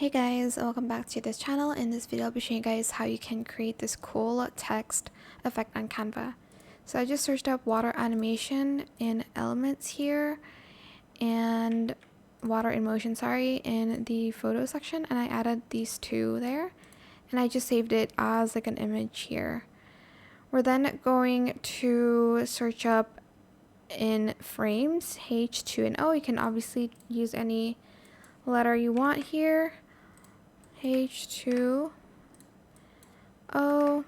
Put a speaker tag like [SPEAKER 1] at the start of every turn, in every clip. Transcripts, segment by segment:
[SPEAKER 1] Hey guys, welcome back to this channel. In this video I'll be showing you guys how you can create this cool text effect on Canva. So I just searched up water animation in elements here and water in motion, in the photo section, and I added these two there and I just saved it as like an image here. We're then going to search up in frames H2 and O. You can obviously use any letter you want here. H2O, and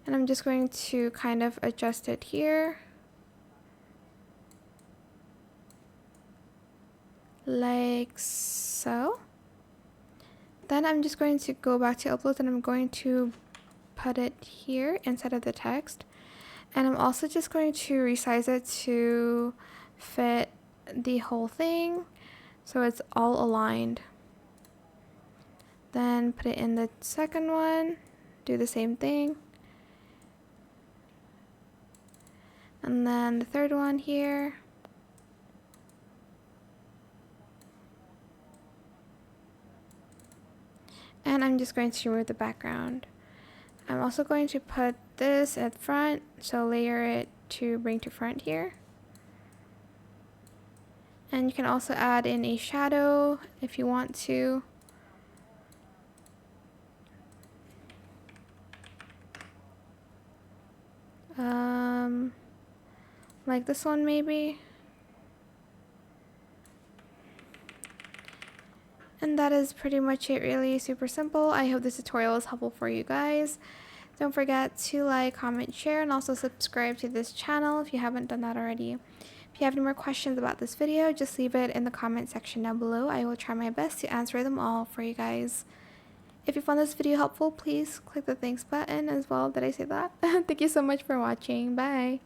[SPEAKER 1] I'm just going to kind of adjust it here like so. Then I'm just going to go back to upload and I'm going to put it here instead of the text, and I'm also just going to resize it to fit the whole thing so it's all aligned. Then put it in the second one, do the same thing. And then the third one here. And I'm just going to remove the background. I'm also going to put this at front, so layer it to bring to front here. And you can also add in a shadow if you want to. Like this one maybe. And that is pretty much it, really super simple. I hope this tutorial was helpful for you guys. Don't forget to like, comment, share, and also subscribe to this channel if you haven't done that already. If you have any more questions about this video, just leave it in the comment section down below. I will try my best to answer them all for you guys. If you found this video helpful, please click the thanks button as well. Did I say that? Thank you so much for watching. Bye.